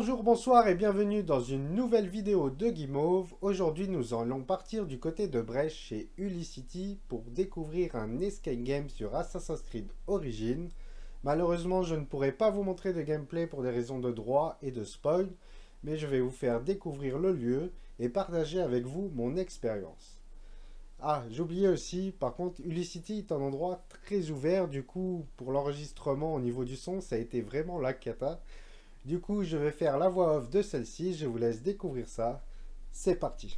Bonjour, bonsoir et bienvenue dans une nouvelle vidéo de Guimauve. Aujourd'hui nous allons partir du côté de Brest chez Ulicity pour découvrir un escape game sur Assassin's Creed Origins. Malheureusement je ne pourrai pas vous montrer de gameplay pour des raisons de droit et de spoil, mais je vais vous faire découvrir le lieu et partager avec vous mon expérience. Ah, j'oubliais aussi, par contre, Ulicity est un endroit très ouvert, du coup, pour l'enregistrement au niveau du son, ça a été vraiment la cata. Du coup, je vais faire la voix off de celle-ci, je vous laisse découvrir ça. C'est parti!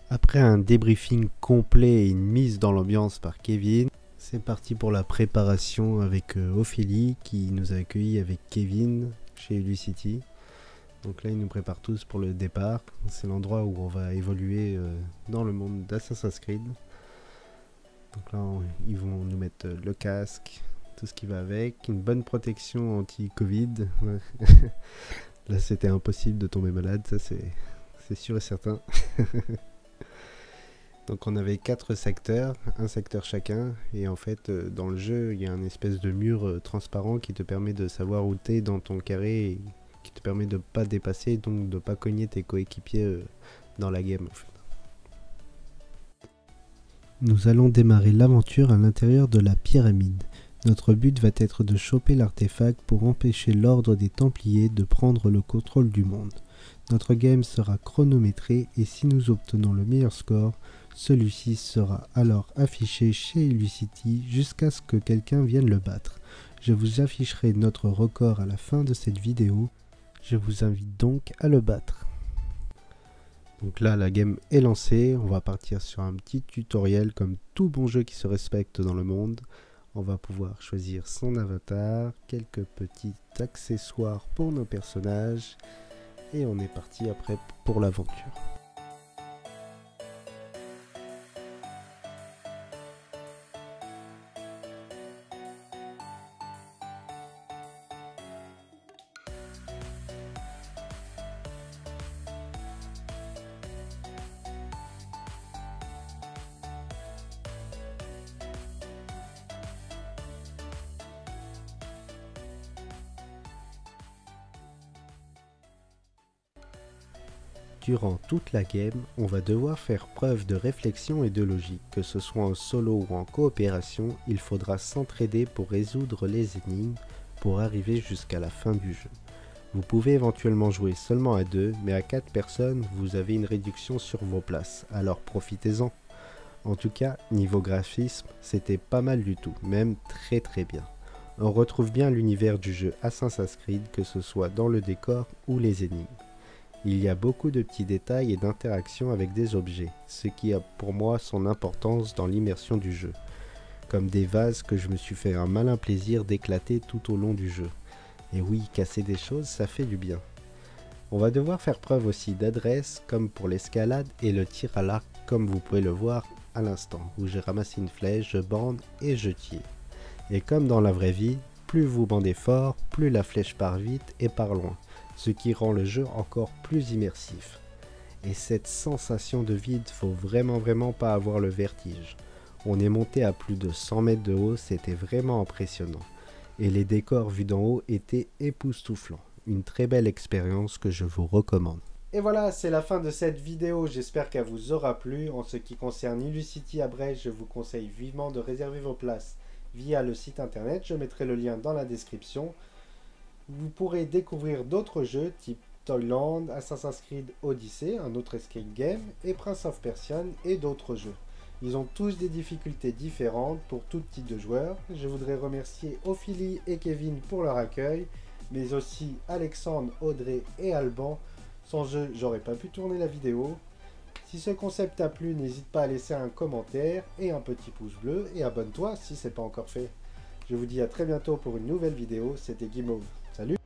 Après un débriefing complet et une mise dans l'ambiance par Kevin, c'est parti pour la préparation avec Ophélie qui nous a accueillis avec Kevin chez Ulicity. Donc là, ils nous préparent tous pour le départ. C'est l'endroit où on va évoluer dans le monde d'Assassin's Creed. Donc là, ils vont nous mettre le casque, tout ce qui va avec, une bonne protection anti-Covid. Là, c'était impossible de tomber malade, ça c'est sûr et certain. Donc on avait 4 secteurs, un secteur chacun, et en fait dans le jeu il y a un espèce de mur transparent qui te permet de savoir où t'es dans ton carré, et qui te permet de pas dépasser, donc de pas cogner tes coéquipiers dans la game en fait. Nous allons démarrer l'aventure à l'intérieur de la pyramide. Notre but va être de choper l'artefact pour empêcher l'ordre des Templiers de prendre le contrôle du monde. Notre game sera chronométré et si nous obtenons le meilleur score, celui-ci sera alors affiché chez Ulicity jusqu'à ce que quelqu'un vienne le battre. Je vous afficherai notre record à la fin de cette vidéo. Je vous invite donc à le battre. Donc là, la game est lancée. On va partir sur un petit tutoriel comme tout bon jeu qui se respecte dans le monde. On va pouvoir choisir son avatar, quelques petits accessoires pour nos personnages. Et on est parti après pour l'aventure. Durant toute la game, on va devoir faire preuve de réflexion et de logique. Que ce soit en solo ou en coopération, il faudra s'entraider pour résoudre les énigmes pour arriver jusqu'à la fin du jeu. Vous pouvez éventuellement jouer seulement à 2, mais à 4 personnes, vous avez une réduction sur vos places, alors profitez-en. En tout cas, niveau graphisme, c'était pas mal du tout, même très bien. On retrouve bien l'univers du jeu Assassin's Creed, que ce soit dans le décor ou les énigmes. Il y a beaucoup de petits détails et d'interactions avec des objets, ce qui a pour moi son importance dans l'immersion du jeu, comme des vases que je me suis fait un malin plaisir d'éclater tout au long du jeu. Et oui, casser des choses, ça fait du bien. On va devoir faire preuve aussi d'adresse, comme pour l'escalade et le tir à l'arc, comme vous pouvez le voir à l'instant, où j'ai ramassé une flèche, je bande et je tire. Et comme dans la vraie vie, plus vous bandez fort, plus la flèche part vite et part loin, ce qui rend le jeu encore plus immersif. Et cette sensation de vide, faut vraiment pas avoir le vertige. On est monté à plus de 100 mètres de haut, c'était vraiment impressionnant. Et les décors vus d'en haut étaient époustouflants. Une très belle expérience que je vous recommande. Et voilà, c'est la fin de cette vidéo, j'espère qu'elle vous aura plu. En ce qui concerne Ulicity à Brest, je vous conseille vivement de réserver vos places via le site internet, je mettrai le lien dans la description. Vous pourrez découvrir d'autres jeux type Toyland, Assassin's Creed Odyssey, un autre escape game, et Prince of Persia et d'autres jeux. Ils ont tous des difficultés différentes pour tout type de joueurs. Je voudrais remercier Ophélie et Kevin pour leur accueil, mais aussi Alexandre, Audrey et Alban. Sans eux, j'aurais pas pu tourner la vidéo. Si ce concept t'a plu, n'hésite pas à laisser un commentaire et un petit pouce bleu et abonne-toi si c'est pas encore fait. Je vous dis à très bientôt pour une nouvelle vidéo. C'était Guimauve. Salut!